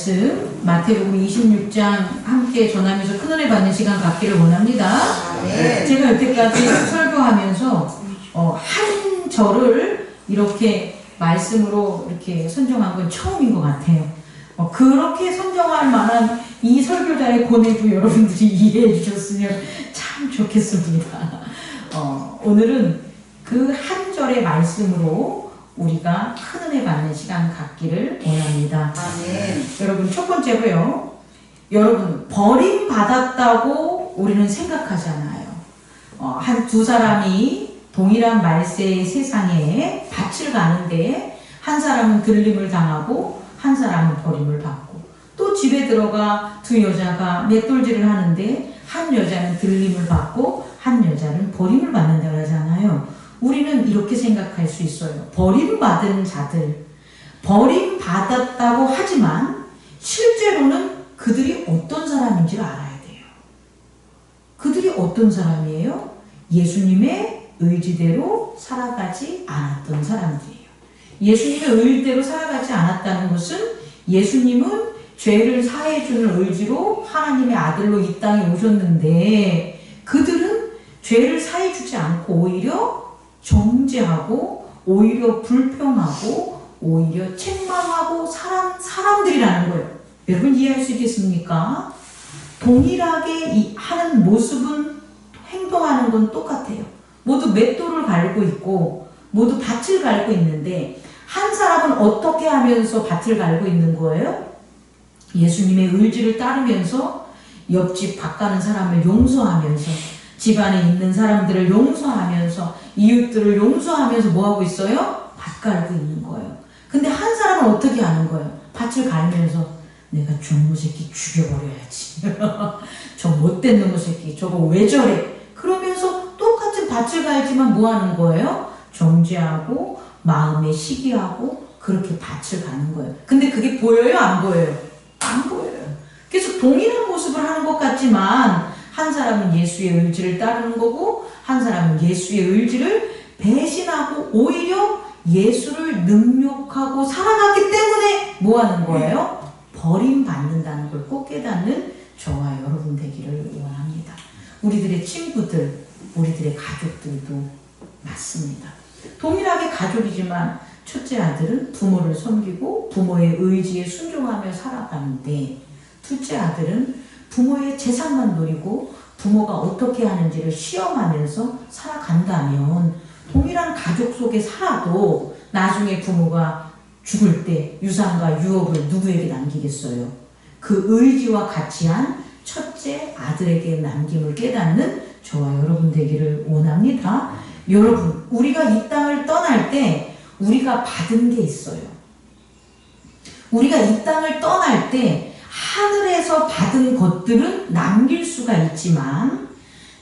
말씀 마태복음 26장 함께 전하면서 큰은혜 받는 시간 갖기를 원합니다. 제가 여태까지 설교하면서 한 절을 이렇게 말씀으로 이렇게 선정한 건 처음인 것 같아요. 그렇게 선정할 만한 이 설교자의 고뇌도 여러분들이 이해해 주셨으면 참 좋겠습니다. 오늘은 그 한 절의 말씀으로 우리가 큰 은혜 받는 시간 갖기를 원합니다. 아멘. 여러분, 첫 번째로요. 여러분, 버림받았다고 우리는 생각하잖아요. 한 두 사람이 동일한 말세의 세상에 밭을 가는데 한 사람은 들림을 당하고 한 사람은 버림을 받고, 또 집에 들어가 두 여자가 맷돌질을 하는데 한 여자는 들림을 받고 한 여자는 버림을 받는다고 하잖아요. 우리는 이렇게 생각할 수 있어요. 버림받은 자들, 버림받았다고 하지만 실제로는 그들이 어떤 사람인지를 알아야 돼요. 그들이 어떤 사람이에요? 예수님의 의지대로 살아가지 않았던 사람들이에요. 예수님의 의지대로 살아가지 않았다는 것은 예수님은 죄를 사해주는 의지로 하나님의 아들로 이 땅에 오셨는데 그들은 죄를 사해주지 않고 오히려 정죄하고 오히려 불평하고 오히려 책망하고 사람들이라는 거예요. 여러분 이해할 수 있겠습니까? 동일하게 하는 모습은 행동하는 건 똑같아요. 모두 맷돌을 갈고 있고 모두 밭을 갈고 있는데 한 사람은 어떻게 하면서 밭을 갈고 있는 거예요? 예수님의 의지를 따르면서 옆집 밭 가는 사람을 용서하면서 집안에 있는 사람들을 용서하면서 이웃들을 용서하면서 뭐하고 있어요? 밭 갈고 있는 거예요. 근데 한 사람은 어떻게 하는 거예요? 밭을 갈면서 내가 저놈 새끼 죽여버려야지. 저 못된 놈의 새끼 저거 왜 저래? 그러면서 똑같은 밭을 갈지만 뭐 하는 거예요? 정죄하고 마음에 시기하고 그렇게 밭을 가는 거예요. 근데 그게 보여요? 안 보여요? 안 보여요. 그래서 동일한 모습을 하는 것 같지만 한 사람은 예수의 의지를 따르는 거고 한 사람은 예수의 의지를 배신하고 오히려 예수를 능욕하고 살아가기 때문에 뭐 하는 거예요? 버림받는다는 걸 꼭 깨닫는 저와 여러분 되기를 원합니다. 우리들의 친구들, 우리들의 가족들도 맞습니다. 동일하게 가족이지만 첫째 아들은 부모를 섬기고 부모의 의지에 순종하며 살아가는데 둘째 아들은 부모의 재산만 노리고 부모가 어떻게 하는지를 시험하면서 살아간다면 동일한 가족 속에 살아도 나중에 부모가 죽을 때 유산과 유업을 누구에게 남기겠어요? 그 의지와 같이 한 첫째 아들에게 남김을 깨닫는 저와 여러분 되기를 원합니다. 여러분, 우리가 이 땅을 떠날 때 우리가 받은 게 있어요. 우리가 이 땅을 떠날 때 하늘에서 받은 것들은 남길 수가 있지만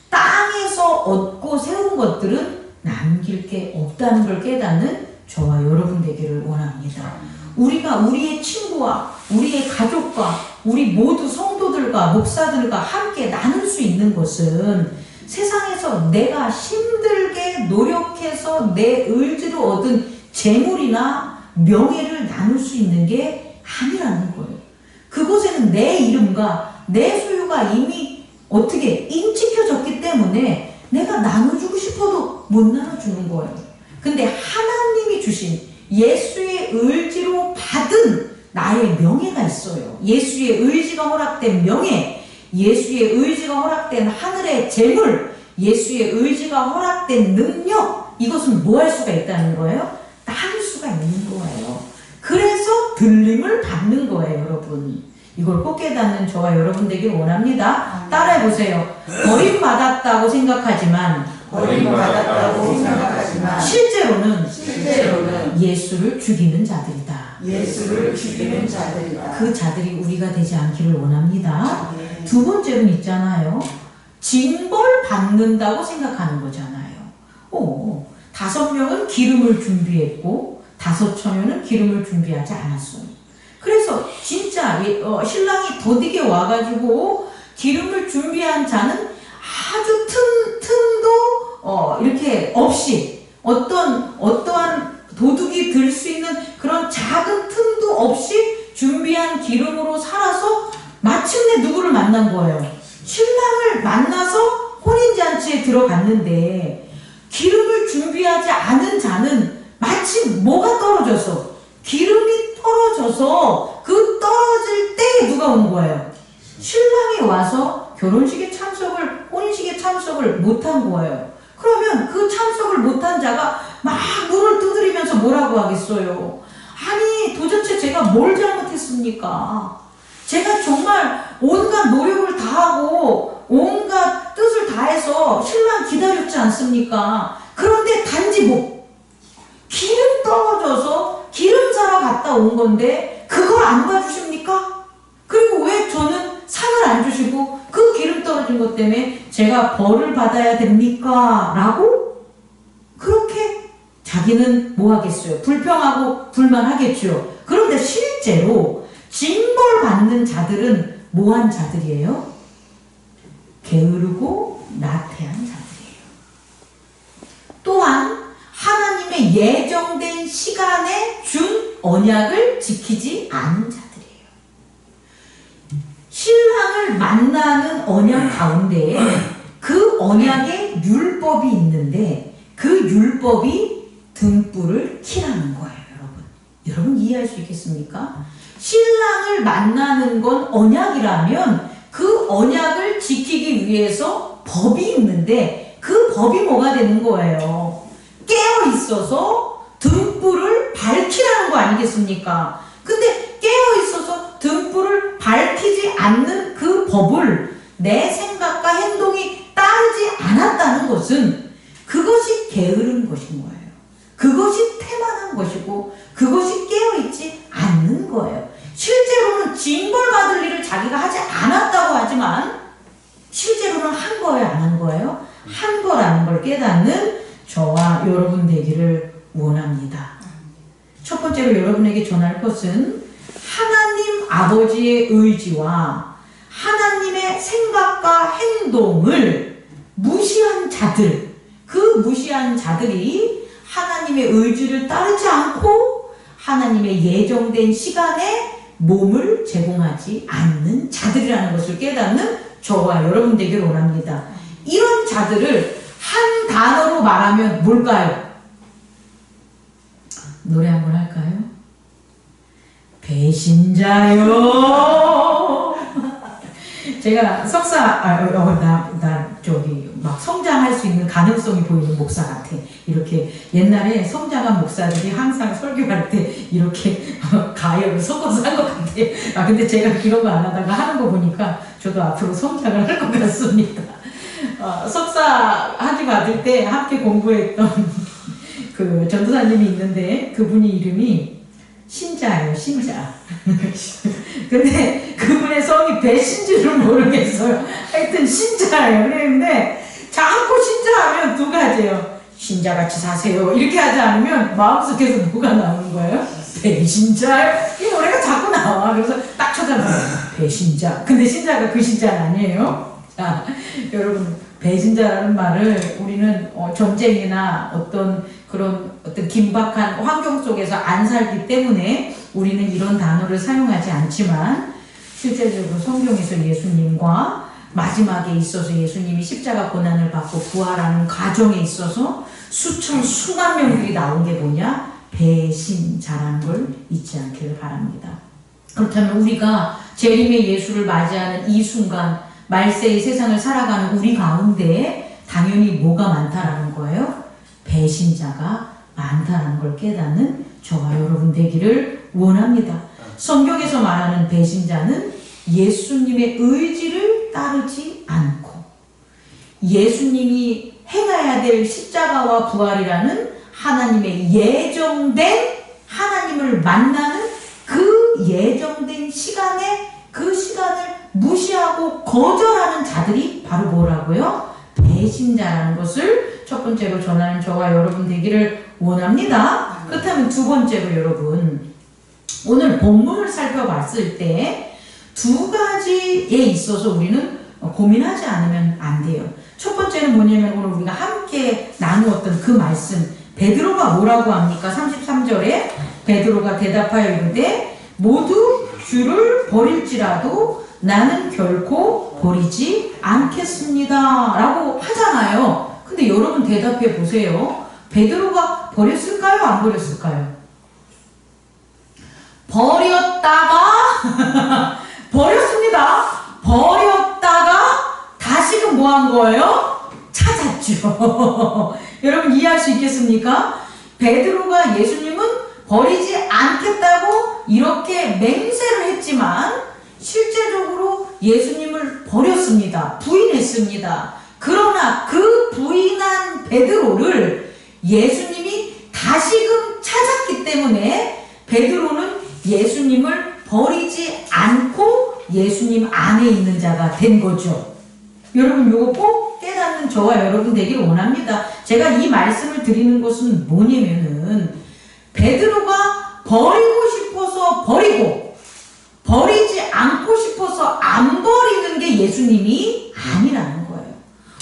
땅에서 얻고 세운 것들은 남길 게 없다는 걸 깨닫는 저와 여러분 되기를 원합니다. 우리가 우리의 친구와 우리의 가족과 우리 모두 성도들과 목사들과 함께 나눌 수 있는 것은 세상에서 내가 힘들게 노력해서 내 의지로 얻은 재물이나 명예를 나눌 수 있는 게 아니라는 거예요. 그곳에는 내 이름과 내 소유가 이미 어떻게 인찍혀졌기 때문에 내가 나눠주고 싶어도 못 나눠주는 거예요. 근데 하나님이 주신 예수의 의지로 받은 나의 명예가 있어요. 예수의 의지가 허락된 명예, 예수의 의지가 허락된 하늘의 재물, 예수의 의지가 허락된 능력, 이것은 뭐 할 수가 있다는 거예요? 나눌 수가 있는 거예요. 그래서 들림을 받는 거예요, 여러분. 이걸 꼭 깨닫는 저와 여러분 되길 원합니다. 따라해보세요. 버림받았다고 생각하지만 실제로는 예수를 죽이는 자들이다. 그 자들이 우리가 되지 않기를 원합니다. 두 번째는 있잖아요. 징벌 받는다고 생각하는 거잖아요. 5명은 기름을 준비했고 5처녀는 기름을 준비하지 않았어요. 그래서 진짜 신랑이 더디게 와가지고 기름을 준비한 자는 아주 틈도 이렇게 없이 어떠한 도둑이 들 수 있는 그런 작은 틈도 없이 준비한 기름으로 살아서 마침내 누구를 만난 거예요? 신랑을 만나서 혼인잔치에 들어갔는데 기름을 준비하지 않은 자는 마치 뭐가 떨어져서 기름이 떨어져서 그 떨어질 때에 누가 온 거예요? 신랑이 와서 결혼식에 참석을, 혼인식에 참석을 못한 거예요. 그러면 그 참석을 못한 자가 막 물을 두드리면서 뭐라고 하겠어요? 아니 도대체 제가 뭘 잘못했습니까? 제가 정말 온갖 노력을 다하고 온갖 뜻을 다해서 신랑 기다렸지 않습니까? 그런데 단지 뭐 기름 떨어져서 기름 사러 갔다 온 건데 그걸 안 봐주십니까? 그리고 왜 저는 상을 안 주시고 그 기름 떨어진 것 때문에 제가 벌을 받아야 됩니까? 라고 그렇게 자기는 뭐 하겠어요? 불평하고 불만하겠죠. 그런데 실제로 징벌 받는 자들은 뭐한 자들이에요? 게으르고 나태한 자들이에요. 또한 하나님의 예정된 시간에 준 언약을 지키지 않은 자들이에요. 신랑을 만나는 언약 가운데 그 언약에 율법이 있는데 그 율법이 등불을 켜라는 거예요. 여러분 이해할 수 있겠습니까? 신랑을 만나는 건 언약이라면 그 언약을 지키기 위해서 법이 있는데 그 법이 뭐가 되는 거예요? 깨어 있어서 등불을 밝히라는 거 아니겠습니까? 근데 깨어 있어서 등불을 밝히지 않는 그 법을 내 생각과 행동이 따르지 않았다는 것은 그것이 게으른 것인 거예요. 그것이 태만한 것이고 그것이 깨어있지 않는 거예요. 실제로는 징벌받을 일을 자기가 하지 않았다고 하지만 실제로는 한 거예요, 안 한 거예요? 한 거라는 걸 깨닫는 저와 여러분 되기를 원합니다. 첫 번째로 여러분에게 전할 것은 하나님 아버지의 의지와 하나님의 생각과 행동을 무시한 자들, 그 무시한 자들이 하나님의 의지를 따르지 않고 하나님의 예정된 시간에 몸을 제공하지 않는 자들이라는 것을 깨닫는 저와 여러분 되기를 원합니다. 이런 자들을 한 단어로 말하면 뭘까요? 노래 한번 할까요? 배신자요. 제가 석사, 막 성장할 수 있는 가능성이 보이는 목사 같아. 이렇게 옛날에 성장한 목사들이 항상 설교할 때 이렇게 가역을 섞어서 한 것 같아. 근데 제가 그런 거 안 하다가 하는 거 보니까 저도 앞으로 성장을 할 것 같습니다. 석사 학위 받을 때 함께 공부했던 그 전도사님이 있는데 그분이 이름이 신자예요, 신자. 근데 그분의 성이 배신지를 모르겠어요. 하여튼 신자예요. 그랬는데 자꾸 신자하면 두 가지예요. 신자같이 사세요. 이렇게 하지 않으면 마음속에서 뭐가 나오는 거예요? 배신자. 이 노래가 자꾸 나와. 그래서 딱 쳐다봐요. 배신자. 근데 신자가 그 신자는 아니에요. 자, 여러분 배신자라는 말을 우리는 전쟁이나 어떤 긴박한 환경 속에서 안 살기 때문에 우리는 이런 단어를 사용하지 않지만 실제적으로 성경에서 예수님과 마지막에 있어서 예수님이 십자가 고난을 받고 부활하는 과정에 있어서 수만 명들이 나온 게 뭐냐? 배신자라는 걸 잊지 않기를 바랍니다. 그렇다면 우리가 재림의 예수를 맞이하는 이 순간 말세의 세상을 살아가는 우리 가운데 당연히 뭐가 많다라는 거예요? 배신자가 많다는 걸 깨닫는 저와 여러분 되기를 원합니다. 성경에서 말하는 배신자는 예수님의 의지를 따르지 않고 예수님이 행해야 될 십자가와 부활이라는 하나님의 예정된 하나님을 만나는 그 예정된 시간에 그 시간을 무시하고 거절하는 자들이 바로 뭐라고요? 배신자라는 것을 첫 번째로 전하는 저와 여러분 되기를 원합니다. 그렇다면 두 번째로 여러분, 오늘 본문을 살펴봤을 때 두 가지에 있어서 우리는 고민하지 않으면 안 돼요. 첫 번째는 뭐냐면 오늘 우리가 함께 나누었던 그 말씀, 베드로가 뭐라고 합니까? 33절에 베드로가 대답하여 이르되 모두 주를 버릴지라도 나는 결코 버리지 않겠습니다 라고 하잖아요. 근데 여러분 대답해 보세요. 베드로가 버렸을까요? 안 버렸을까요? 버렸다가 버렸습니다. 버렸다가 다시금 뭐 한 거예요? 찾았죠. 여러분 이해할 수 있겠습니까? 베드로가 예수님은 버리지 않겠다고 이렇게 맹세를 했지만 실제적으로 예수님을 버렸습니다. 부인했습니다. 그러나 그 부인한 베드로를 예수님이 다시금 찾았기 때문에 베드로는 예수님을 버리지 않고 예수님 안에 있는 자가 된 거죠. 여러분 이거 꼭 깨닫는 저와 여러분 되길 원합니다. 제가 이 말씀을 드리는 것은 뭐냐면은 베드로가 버리고 싶어서 버리고 버리지 않고 싶어서 안 버리는 게 예수님이 아니라는 거예요.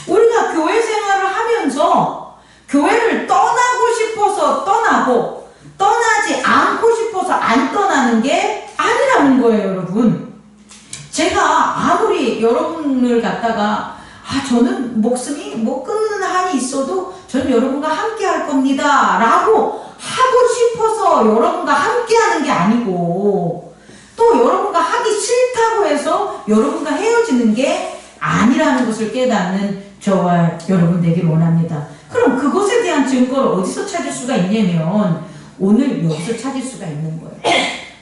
우리가 교회 생활을 하면서 교회를 떠나고 싶어서 떠나고 떠나지 않고 싶어서 안 떠나는 게 아니라는 거예요, 여러분. 제가 아무리 여러분을 갖다가 저는 목숨이 뭐 끊는 한이 있어도 전 여러분과 함께 할 겁니다 라고 하고 싶어서 여러분과 함께 하는 게 아니고 또 여러분과 하기 싫다고 해서 여러분과 헤어지는 게 아니라는 것을 깨닫는 저와 여러분 되길 원합니다. 그럼 그것에 대한 증거를 어디서 찾을 수가 있냐면 오늘 여기서 찾을 수가 있는 거예요.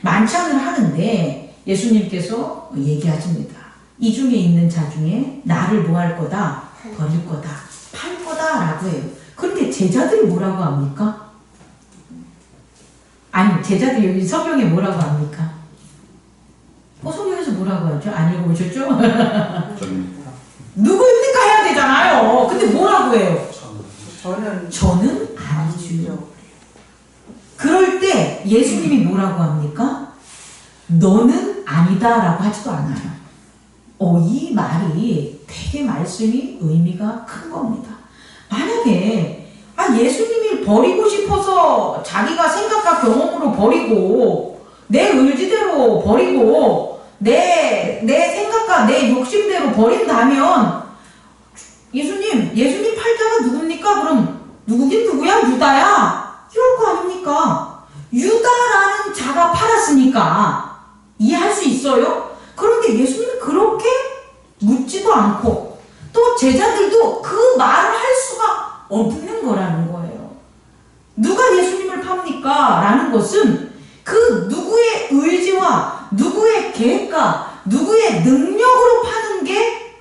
만찬을 하는데 예수님께서 얘기하십니다. 이 중에 있는 자 중에 나를 뭐 할 거다? 버릴 거다. 팔 거다 라고 해요. 그런데 제자들이 뭐라고 합니까? 아니 제자들이 여기 성경에 뭐라고 합니까? 성경에서 뭐라고 하죠? 안 읽어보셨죠? 누구입니까? 해야 되잖아요. 근데 뭐라고 해요? 저는 아니죠. 그럴 때 예수님이 뭐라고 합니까? 너는 아니다 라고 하지도 않아요. 이 말이 되게 말씀이 의미가 큰 겁니다. 만약에 예수님이 버리고 싶어서 자기가 생각과 경험으로 버리고 내 의지대로 버리고 내 생각과 내 욕심대로 버린다면 예수님 팔자가 누굽니까? 그럼 누구긴 누구야? 유다야? 이럴 거 아닙니까? 유다라는 자가 팔았으니까 이해할 수 있어요? 그런데 예수님은 그렇게 묻지도 않고 또 제자들도 그 말을 할 수가 없는 거라는 거예요. 누가 예수님을 팝니까? 라는 것은 그 누구의 의지와 누구의 계획과 누구의 능력으로 파는 게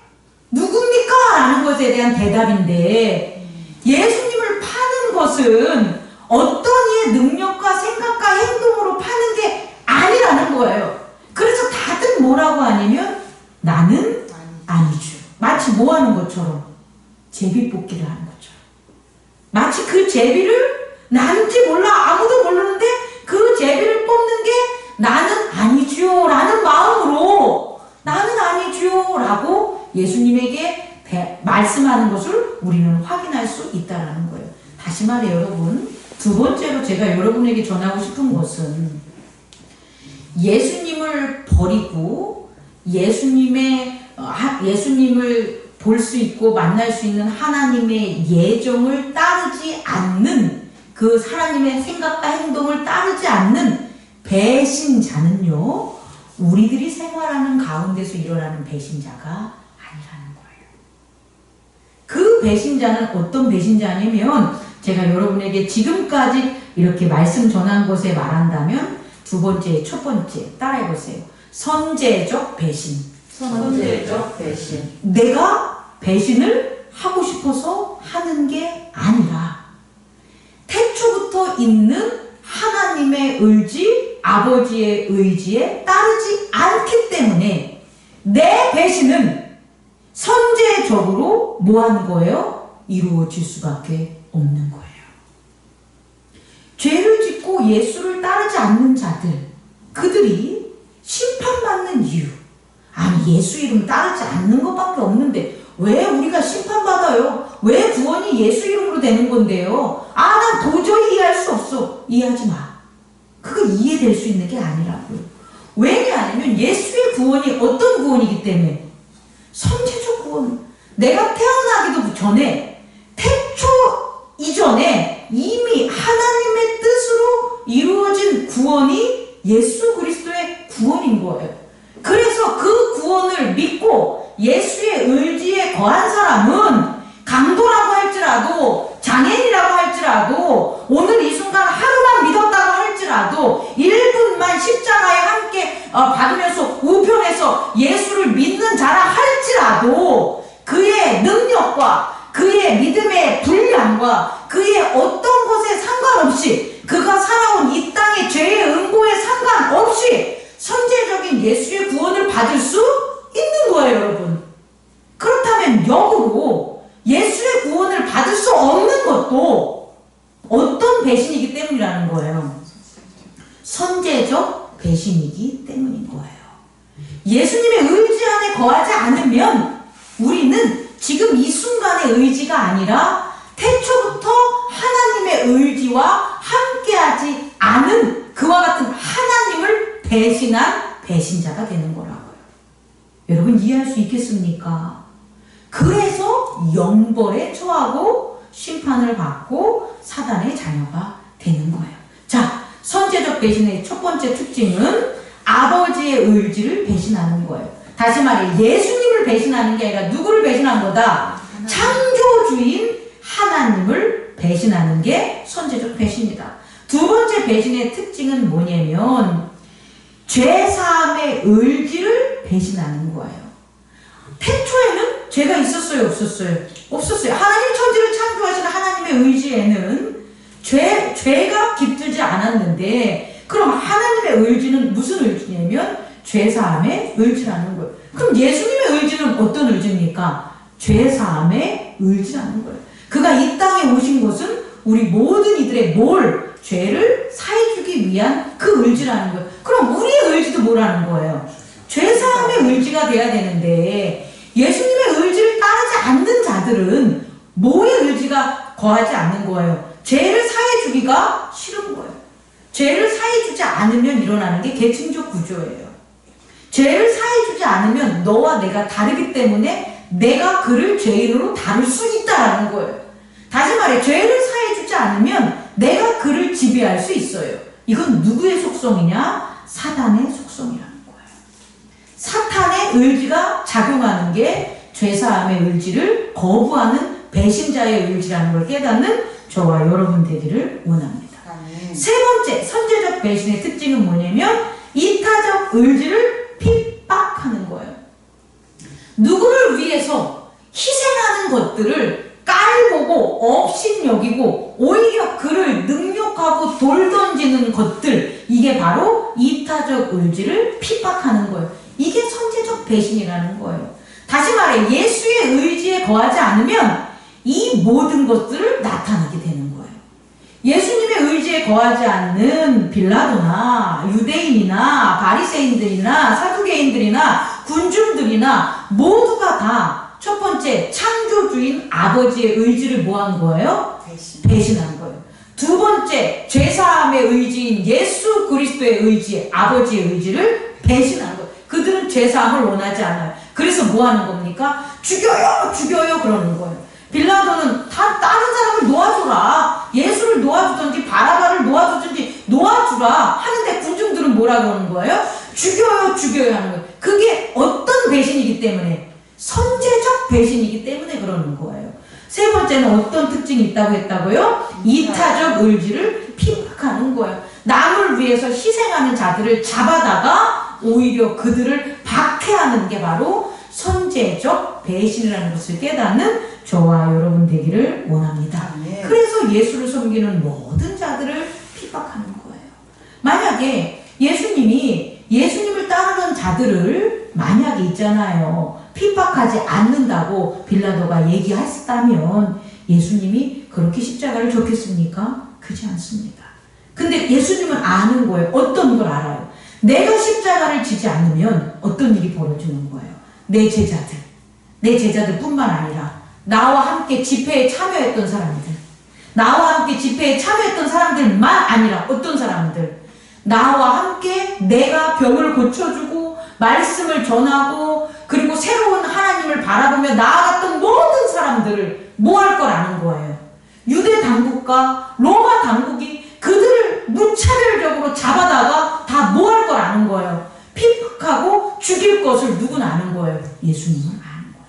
누굽니까? 라는 것에 대한 대답인데 예수님을 파는 것은 어떤 이의 능력과 생각과 행동으로 파는 게 아니라는 거예요. 그래서 다들 뭐라고 하냐면 나는 아니죠. 마치 뭐 하는 것처럼 제비뽑기를 하는 것처럼 마치 그 제비를 나는지 몰라 아무도 모르는데 그 제비를 뽑는 게 나는 아니죠 라는 마음으로 나는 아니죠 라고 예수님에게 말씀하는 것을 우리는 확인할 수 있다는 거예요. 다시 말해 여러분, 두 번째로 제가 여러분에게 전하고 싶은 것은 예수님을 버리고 예수님을 볼 수 있고 만날 수 있는 하나님의 예정을 따르지 않는 그 하나님의 생각과 행동을 따르지 않는 배신자는요, 우리들이 생활하는 가운데서 일어나는 배신자가 아니라는 거예요. 그 배신자는 어떤 배신자냐면 제가 여러분에게 지금까지 이렇게 말씀 전한 것에 말한다면 두 번째, 첫 번째 따라해보세요. 선제적 배신. 선제적 배신. 내가 배신을 하고 싶어서 하는 게 아니라 태초부터 있는 하나님의 의지, 아버지의 의지에 따르지 않기 때문에 내 배신은 선제적으로 뭐 하는 거예요? 이루어질 수밖에 없는 거예요. 죄를 짓고 예수를 따르지 않는 자들, 그들이 심판받는 이유, 아니 예수 이름 따르지 않는 것밖에 없는데 왜 우리가 심판받아요? 왜 구원이 예수 이름으로 되는 건데요? 난 도저히 이해할 수 없어. 이해하지 마. 그거 이해될 수 있는 게 아니라고요. 왜냐하면 예수의 구원이 어떤 구원이기 때문에 선제적 구원. 내가 태어나기도 전에 태초 이전에 이미 하나님의 뜻으로 이루어진 구원이 예수 그리스도의 구원인 거예요. 그래서 그 구원을 믿고 예수의 의지에 거한 사람은 강도라고 할지라도 장애인이라고 할지라도 오늘 이 순간 하루만 믿었다고 할지라도 1분만 십자가에 함께 받으면서 우편에서 예수를 믿는 자라 할지라도 그의 능력과 그의 믿음의 분량과 그의 어떤 것에 상관없이 그가 살아온 이 땅의 죄의 응고에 상관없이 선제적인 예수의 구원을 받을 수 있는 거예요, 여러분. 그렇다면 역으로 예수의 구원을 받을 수 없는 것도 어떤 배신이기 때문이라는 거예요. 선제적 배신이기 때문인 거예요. 예수님의 의지 안에 거하지 않으면 우리는 지금 이 순간의 의지가 아니라 태초부터 하나님의 의지와 함께하지 않은 그와 같은 하나님을 배신한 배신자가 되는 거라고요. 여러분 이해할 수 있겠습니까? 그래서 영벌에 처하고 심판을 받고 사단의 자녀가 되는 거예요. 자, 선제적 배신의 첫 번째 특징은 아버지의 의지를 배신하는 거예요. 다시 말해 예수님을 배신하는 게 아니라 누구를 배신한 거다? 창조주인 하나님을 배신하는 게 선제적 배신이다. 두 번째 배신의 특징은 뭐냐면 죄사함의 의지를 배신하는 거예요. 태초에는 죄가 있었어요, 없었어요? 없었어요. 하나님 천지를 창조하신 하나님의 의지에는 죄가 깃들지 않았는데 그럼 하나님의 의지는 무슨 의지냐면 죄사함의 의지라는 거예요. 그럼 예수님의 의지는 어떤 의지입니까? 죄사함의 의지라는 거예요. 그가 이 땅에 오신 것은 우리 모든 이들의 죄를 사해주기 위한 그 의지라는 거예요. 그럼 우리의 의지도 뭐라는 거예요? 죄사함의 의지가 돼야 되는데 예수님의 의지를 따르지 않는 자들은 뭐의 의지가 거하지 않는 거예요? 죄를 사해주기가 싫은 거예요. 죄를 사해주지 않으면 일어나는 게 계층적 구조예요. 죄를 사해주지 않으면 너와 내가 다르기 때문에 내가 그를 죄인으로 다룰 수 있다라는 거예요. 다시 말해 죄를 사해주지 않으면 내가 그를 지배할 수 있어요. 이건 누구의 속성이냐? 사단의 속성이라는 거예요. 사탄의 의지가 작용하는 게 죄사함의 의지를 거부하는 배신자의 의지라는 걸 깨닫는 저와 여러분 되기를 원합니다. 세 번째 선제적 배신의 특징은 뭐냐면 이타적 의지를 핍박하는 거예요. 누구를 위해서 희생하는 것들을 깔보고 업신여기고 오히려 그를 능욕하고 돌 던지는 것들, 이게 바로 이타적 의지를 핍박하는 거예요. 이게 선제적 배신이라는 거예요. 다시 말해 예수의 의지에 거하지 않으면 이 모든 것들을 나타나게 되는 거예요. 예수님의 의지에 거하지 않는 빌라도나 유대인이나 바리새인들이나 사두개인들이나 군중들이나 모두가 다 첫 번째 창조주인 아버지의 의지를 뭐한 거예요? 배신한 거예요. 두 번째 죄사함의 의지인 예수 그리스도의 의지, 아버지의 의지를 배신한 거예요. 그들은 죄사함을 원하지 않아요. 그래서 뭐 하는 겁니까? 죽여요! 죽여요! 그러는 거예요. 빌라도는 다 다른 사람을 놓아줘라. 예수를 놓아주든지 바라바를 놓아주든지 놓아주라 하는데 군중들은 뭐라 그러는 거예요? 죽여요! 죽여요! 하는 거예요. 그게 어떤 배신이기 때문에? 선제적 배신이기 때문에 그러는 거예요. 세 번째는 어떤 특징이 있다고 했다고요? 이타적 의지를 핍박하는 거예요. 남을 위해서 희생하는 자들을 잡아다가 오히려 그들을 박해하는 게 바로 선제적 배신이라는 것을 깨닫는 저와 여러분 되기를 원합니다. 그래서 예수를 섬기는 모든 자들을 핍박하는 거예요. 만약에 예수님을 따르는 자들을 만약에 있잖아요. 핍박하지 않는다고 빌라도가 얘기했다면 예수님이 그렇게 십자가를 졌겠습니까? 그렇지 않습니다. 근데 예수님은 아는 거예요. 어떤 걸 알아요? 내가 십자가를 지지 않으면 어떤 일이 벌어지는 거예요. 내 제자들 뿐만 아니라 나와 함께 집회에 참여했던 사람들, 나와 함께 집회에 참여했던 사람들만 아니라 어떤 사람들, 나와 함께 내가 병을 고쳐주고 말씀을 전하고 그리고 새로운 하나님을 바라보며 나아갔던 모든 사람들을 뭐 할 걸 아는 거예요. 유대 당국과 로마 당국이 그들을 무차별적으로 잡아다가 다 뭐 할 걸 아는 거예요. 핍박하고 죽일 것을 누구는 아는 거예요. 예수님은 아는 거예요.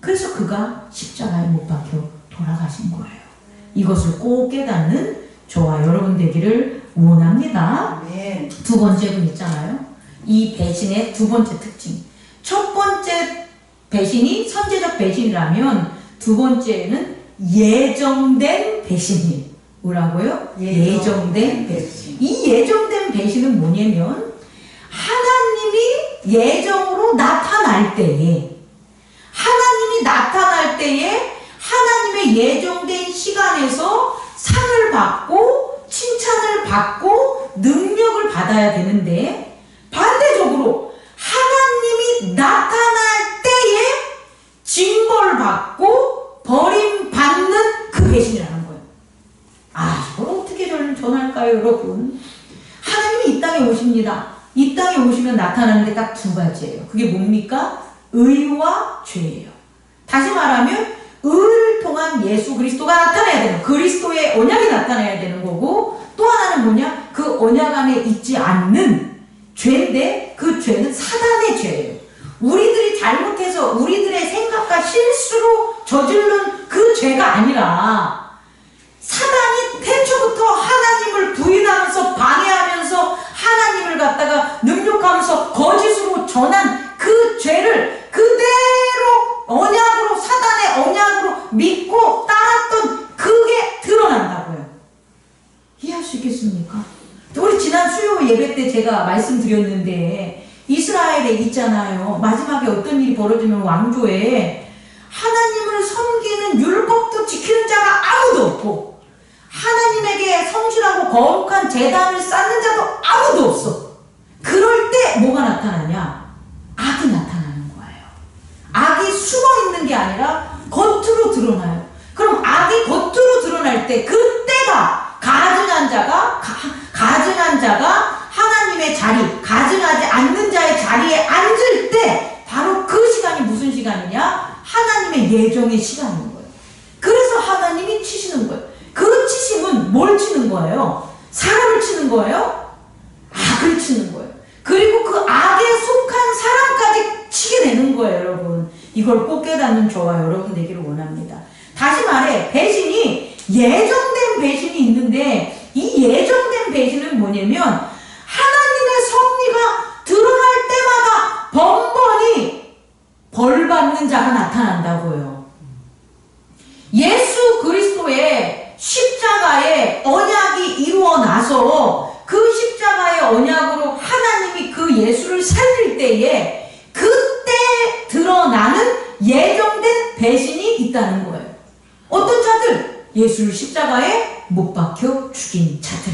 그래서 그가 십자가에 못 박혀 돌아가신 거예요. 이것을 꼭 깨닫는 저와 여러분 되기를 원합니다. 아멘. 두 번째 분 있잖아요. 이 배신의 두 번째 특징. 첫 번째 배신이 선제적 배신이라면 두 번째는 예정된 배신이에요. 뭐라고요? 예정된 배신. 이 예정된 배신은 뭐냐면 하나님이 예정으로 나타날 때에 하나님의 예정된 시간에서 상을 받고 칭찬을 받고 능력을 받아야 되는데 반대적으로 하나님이 나타날 때에 징벌을 받고 버림받는 그 배신이라는 거예요. 이걸 어떻게 전할까요, 여러분? 하나님이 이 땅에 오십니다. 이 땅에 오시면 나타나는 게 딱 두 가지예요. 그게 뭡니까? 의와 죄예요. 다시 말하면 의를 통한 예수 그리스도가 나타나야 되는, 그리스도의 언약이 나타나야 되는 거고, 또 하나는 뭐냐? 그 언약 안에 있지 않는 죄인데 그 죄는 사단의 죄예요. 우리들이 잘못해서 우리들의 생각과 실수로 저지른 그 죄가 아니라 사단이 태초부터 하나님을 부인하면서 방해하면서 하나님을 갖다가 능욕하면서 거짓으로 전한 그 죄를 그대로 언약으로, 사단의 언약으로 믿고 따랐던 그게 드러난다고요. 이해할 수 있겠습니까? 우리 지난 수요 예배 때 제가 말씀드렸는데 이스라엘에 있잖아요. 마지막에 어떤 일이 벌어지면 왕조에 하나님을 섬기는 율법도 지키는 자가 아무도 없고 하나님에게 성실하고 거룩한 제단을 쌓는 자도 아무도 없어. 그럴 때 뭐가 나타나냐? 악이 나타나는 거예요. 악이 숨어있는 게 아니라 겉으로 드러나요. 그럼 악이 겉으로 드러날 때 그때가 가증한 자가 하나님의 자리, 가증하지 않는 자의 자리에 앉을 때 바로 그 시간이 무슨 시간이냐? 하나님의 예정의 시간인 거예요. 그래서 하나님이 치시는 거예요. 그 치심은 뭘 치는 거예요? 사람을 치는 거예요? 악을 치는 거예요. 그리고 그 악에 속한 사람까지 치게 되는 거예요, 여러분. 이걸 꼭 깨닫는 저와 여러분 되기를 원합니다. 다시 말해, 배신이 예정된 배신이 있는데 이 예정된 배신은 뭐냐면 하나님의 섭리가 드러날 때마다 번번이 벌받는 자가 나타난다고요. 예수 그리스도의 십자가의 언약이 이루어나서 그 십자가의 언약으로 하나님이 그 예수를 살릴 때에 그때 드러나는 예정된 배신이 있다는 거예요. 어떤 자들? 예수를 십자가에 못 박혀 죽인 자들.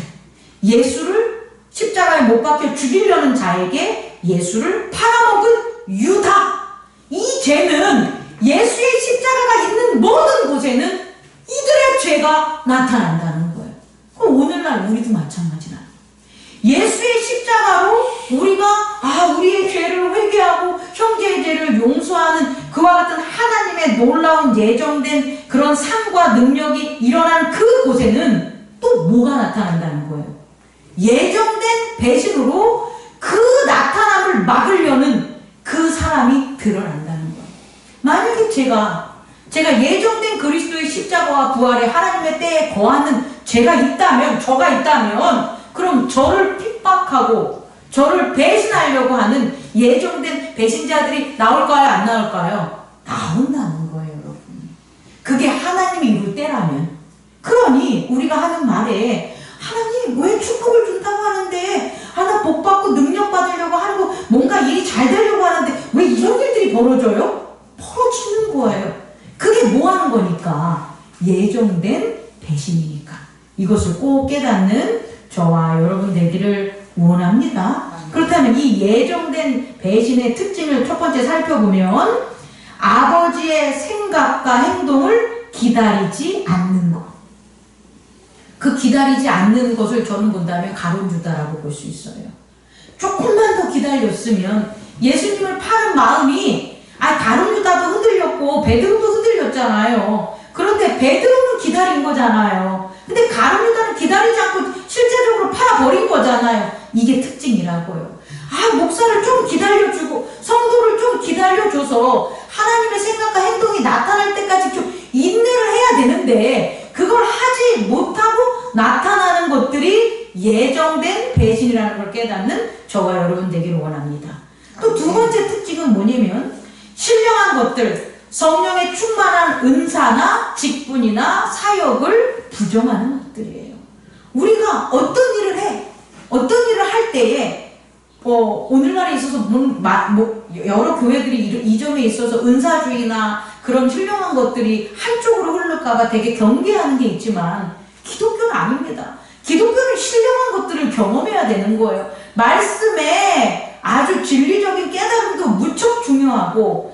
예수를 십자가에 못 박혀 죽이려는 자에게 예수를 팔아먹은 유다. 이 죄는 예수의 십자가가 있는 모든 곳에는 이들의 죄가 나타난다는 거예요. 그럼 오늘날 우리도 마찬가지다. 예수의 십자가로 우리가 우리의 죄를 회개하고 형제의 죄를 용서하는 그와 같은 하나님의 놀라운 예정된 그런 상과 능력이 일어난 그곳에는 또 뭐가 나타난다는 거예요? 예정된 배신으로 그 나타남을 막으려는 그 사람이 드러난다는 거예요. 만약에 제가 예정된 그리스도의 십자가와 부활의 하나님의 때에 거하는 저가 있다면 그럼 저를 핍박하고 저를 배신하려고 하는 예정된 배신자들이 나올까요? 안 나올까요? 나온다는 거예요, 여러분. 그게 하나님이 이룰 때라면. 그러니 우리가 하는 말에 하나님 왜 축복을 준다고 하는데 하나 복 받고 능력 받으려고 하는 거 뭔가 일이 잘 되려고 하는데 왜 이런 일들이 벌어져요? 벌어지는 거예요. 그게 뭐 하는 거니까? 예정된 배신이니까. 이것을 꼭 깨닫는 저와 여러분 되기를 원합니다. 그렇다면 이 예정된 배신의 특징을 첫 번째 살펴보면 아버지의 생각과 행동을 기다리지 않는 것. 그 기다리지 않는 것을 저는 본다면 가룟 유다라고 볼 수 있어요. 조금만 더 기다렸으면 예수님을 파는 마음이 가룟 유다도 흔들렸고 베드로도 흔들렸잖아요. 그런데 베드로는 기다린 거잖아요. 근데 가룟 유다는 기다리지 않고 실제적으로 팔아버린 거잖아요. 이게 특징이라고요. 목사를 좀 기다려주고 성도를 좀 기다려줘서 하나님의 생각과 행동이 나타날 때까지 좀 인내를 해야 되는데 그걸 하지 못하고 나타나는 것들이 예정된 배신이라는 걸 깨닫는 저와 여러분 되기를 원합니다. 또 두 번째 특징은 뭐냐면 신령한 것들, 성령의 충만한 은사나 직분이나 사역을 부정하는 것들이에요. 우리가 어떤 일을 할 때에 오늘날에 있어서 여러 교회들이 이 점에 있어서 은사주의나 그런 훌륭한 것들이 한쪽으로 흐를까봐 되게 경계하는 게 있지만 기독교는 아닙니다. 기독교는 신령한 것들을 경험해야 되는 거예요. 말씀에 아주 진리적인 깨달음도 무척 중요하고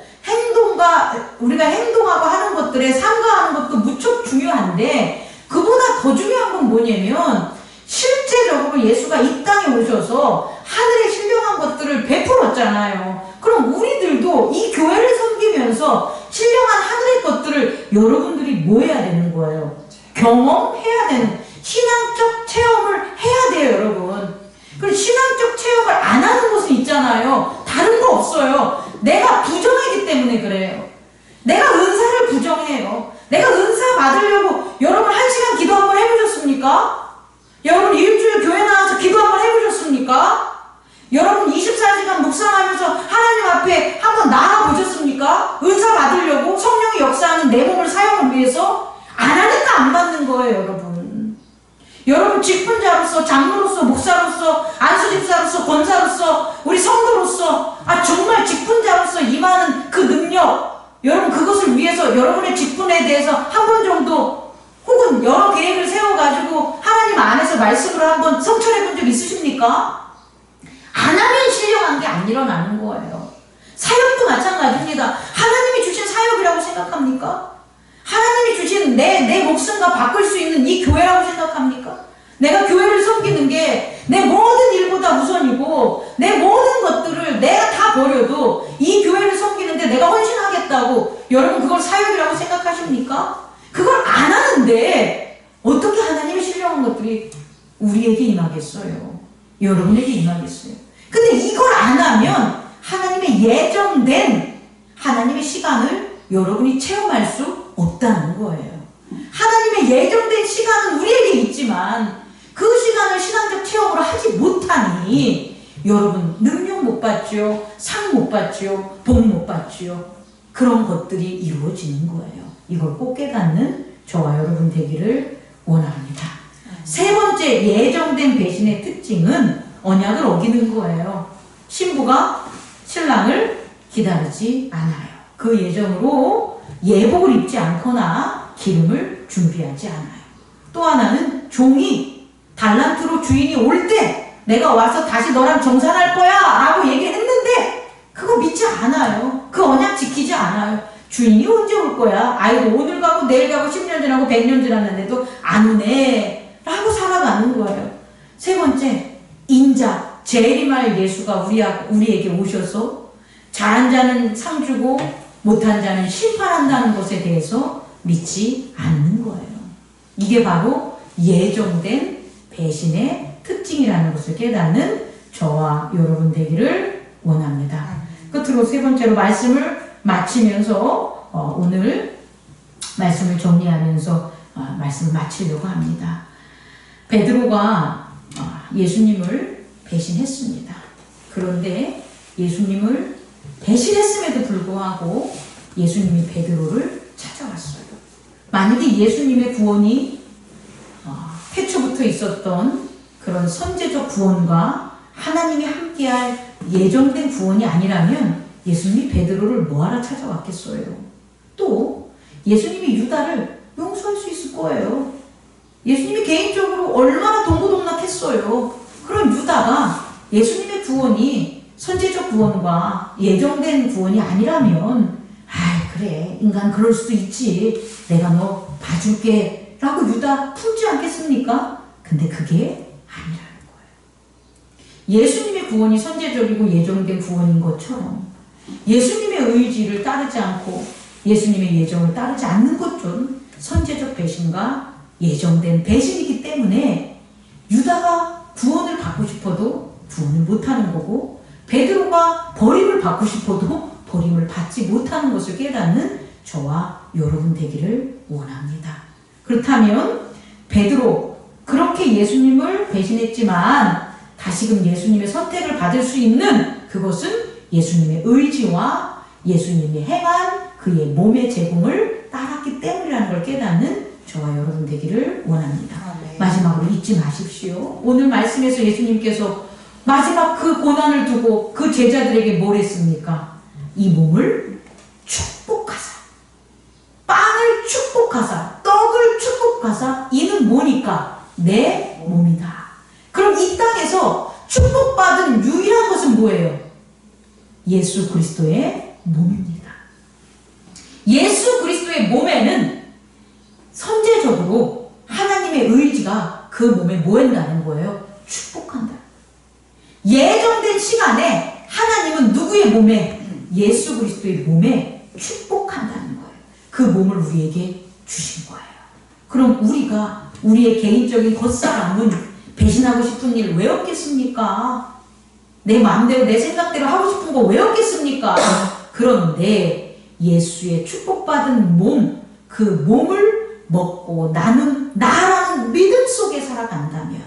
우리가 행동하고 하는 것들에 삼가하는 것도 무척 중요한데 그보다 더 중요한 건 뭐냐면 실제적으로 예수가 이 땅에 오셔서 하늘의 신령한 것들을 베풀었잖아요. 그럼 우리들도 이 교회를 섬기면서 신령한 하늘의 것들을 여러분들이 뭐 해야 되는 거예요? 경험해야 되는 신앙적 체험을 해야 돼요, 여러분. 그리고 신앙적 체험을 안 하는 것은 있잖아요. 다른 거 없어요. 내가 부정하기 때문에 그래요. 내가 은사를 부정해요. 내가 은사 받으려고 여러분 1시간 기도 한번 해보셨습니까? 여러분 일주일 교회 나와서 기도 한번 해보셨습니까? 여러분 24시간 묵상하면서 하나님 앞에 한번 나아보셨습니까? 은사 받으려고 성령이 역사하는 내 몸을 사용을 위해서 안 하니까 안 받는 거예요, 여러분. 여러분 직분자로서, 장로로서, 목사로서, 안수집사로서, 권사로서, 우리 성도로서 정말 직분자로서 임하는 그 능력, 여러분 그것을 위해서 여러분의 직분에 대해서 한 번 정도 혹은 여러 계획을 세워가지고 하나님 안에서 말씀으로 한번 성찰해 본 적 있으십니까? 안 하면 신령한 게 안 일어나는 거예요. 사역도 마찬가지입니다. 하나님이 주신 사역이라고 생각합니까? 하나님이 주신 내 목숨과 바꿀 수 있는 이 교회라고 생각합니까? 내가 교회를 섬기는 게 내 모든 일보다 우선이고 내 모든 것들을 내가 다 버려도 이 교회를 섬기는데 내가 헌신하겠다고 여러분 그걸 사역이라고 생각하십니까? 그걸 안 하는데 어떻게 하나님의 신령한 것들이 우리에게 임하겠어요? 여러분에게 임하겠어요? 근데 이걸 안 하면 하나님의 예정된 하나님의 시간을 여러분이 체험할 수 없다는 거예요. 하나님의 예정된 시간은 우리에게 있지만 그 시간을 신앙적 체험으로 하지 못하니 여러분 능력 못 받죠. 상 못 받죠. 복 못 받죠. 그런 것들이 이루어지는 거예요. 이걸 꼭 깨닫는 저와 여러분 되기를 원합니다. 세 번째 예정된 배신의 특징은 언약을 어기는 거예요. 신부가 신랑을 기다리지 않아요. 그 예정으로 예복을 입지 않거나 기름을 준비하지 않아요. 또 하나는 종이 달란트로 주인이 올 때 내가 와서 다시 너랑 정산할 거야 라고 얘기를 했는데 그거 믿지 않아요. 그 언약 지키지 않아요. 주인이 언제 올 거야? 아이고 오늘 가고 내일 가고 10년 지나고 100년 지났는데도 안 오네 라고 살아가는 거예요. 세 번째 인자 재림할 예수가 우리에게 오셔서 잘한 자는 상 주고 못한 자는 심판한다는 것에 대해서 믿지 않는 거예요. 이게 바로 예정된 배신의 특징이라는 것을 깨닫는 저와 여러분 되기를 원합니다. 끝으로 세 번째로 말씀을 마치면서 오늘 말씀을 정리하면서 말씀을 마치려고 합니다. 베드로가 예수님을 배신했습니다. 그런데 예수님을 배신했음에도 불구하고 예수님이 베드로를 찾아왔어요. 만약에 예수님의 구원이 태초부터 있었던 그런 선제적 구원과 하나님이 함께할 예정된 구원이 아니라면 예수님이 베드로를 뭐하러 찾아왔겠어요? 또 예수님이 유다를 용서할 수 있을 거예요. 예수님이 개인적으로 얼마나 동고동락했어요. 그런 유다가 예수님의 구원이 선제적 구원과 예정된 구원이 아니라면 그래 인간 그럴 수도 있지 내가 너 봐줄게 라고 유다 품지 않겠습니까? 근데 그게 아니라는 거예요. 예수님의 구원이 선제적이고 예정된 구원인 것처럼 예수님의 의지를 따르지 않고 예수님의 예정을 따르지 않는 것은 선제적 배신과 예정된 배신이기 때문에 유다가 구원을 받고 싶어도 구원을 못하는 거고 베드로가 버림을 받고 싶어도 버림을 받지 못하는 것을 깨닫는 저와 여러분 되기를 원합니다. 그렇다면 베드로 그렇게 예수님을 배신했지만 다시금 예수님의 선택을 받을 수 있는 그것은 예수님의 의지와 예수님이 행한 그의 몸의 제공을 따랐기 때문이라는 걸 깨닫는 저와 여러분 되기를 원합니다. 마지막으로 잊지 마십시오. 오늘 말씀에서 예수님께서 마지막 그 고난을 두고 그 제자들에게 뭘 했습니까? 이 몸을 축복하사, 빵을 축복하사, 떡을 축복하사, 이는 뭐니까? 내 몸이다. 그럼 이 땅에서 축복받은 유일한 것은 뭐예요? 예수 그리스도의 몸입니다. 예수 그리스도의 몸에는 선제적으로 하나님의 의지가 그 몸에 뭐 한다는 거예요? 축복한다. 예정된 시간에 하나님은 누구의 몸에? 예수 그리스도의 몸에 축복한다는 거예요. 그 몸을 우리에게 주신 거예요. 그럼 우리가 우리의 개인적인 겉사람은 배신하고 싶은 일 왜 없겠습니까? 내 마음대로 내 생각대로 하고 싶은 거 왜 없겠습니까? 그런데 예수의 축복받은 몸, 그 몸을 먹고 나는 나라는 믿음 속에 살아간다면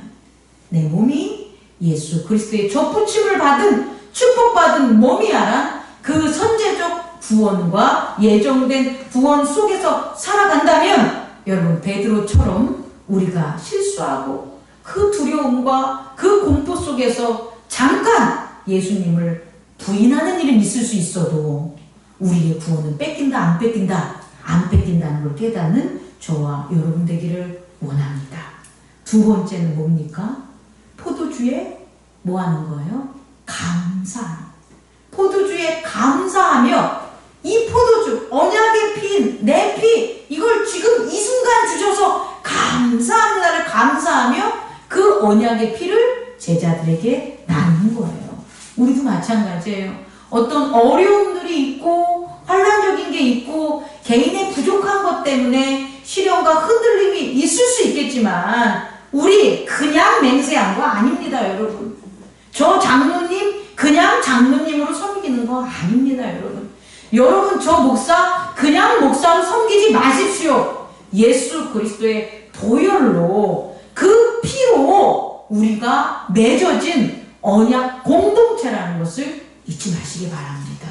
내 몸이 예수 그리스도의 접붙임을 받은 축복받은 몸이야란 그 선제적 구원과 예정된 구원 속에서 살아간다면 여러분 베드로처럼 우리가 실수하고 그 두려움과 그 공포 속에서 잠깐 예수님을 부인하는 일은 있을 수 있어도 우리의 구원은 뺏긴다 안 뺏긴다? 안 뺏긴다는 걸 깨닫는 저와 여러분 되기를 원합니다. 두 번째는 뭡니까? 포도주에 뭐 하는 거예요? 감사하는. 포도주에 감사하며 이 포도주, 언약의 피, 내 피, 이걸 지금 이 순간 주셔서 감사합니다를 감사하며 그 언약의 피를 제자들에게 나누는 거예요. 우리도 마찬가지예요. 어떤 어려움들이 있고 환란적인 게 있고 개인의 부족한 것 때문에 시련과 흔들림이 있을 수 있겠지만 우리 그냥 맹세한 거 아닙니다, 여러분. 저 장로님 그냥 장로님으로 섬기는 거 아닙니다, 여러분. 여러분 저 목사 그냥 목사로 섬기지 마십시오. 예수 그리스도의 보혈로 그 피로 우리가 맺어진 언약 공동체라는 것을 잊지 마시기 바랍니다.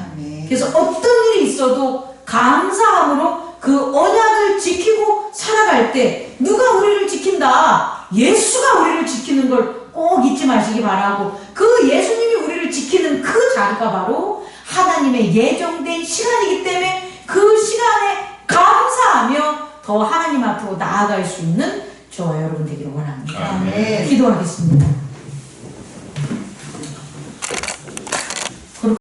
그래서 어떤 일이 있어도 감사함으로 그 언약을 지키고 살아갈 때 누가 우리를 지킨다? 예수가 우리를 지키는 걸 꼭 잊지 마시기 바라고 그 예수님이 우리를 지키는 그 자리가 바로 하나님의 예정된 시간이기 때문에 그 시간에 감사하며 더 하나님 앞으로 나아갈 수 있는 저와 여러분 되기를 원합니다. 아멘. 기도하겠습니다.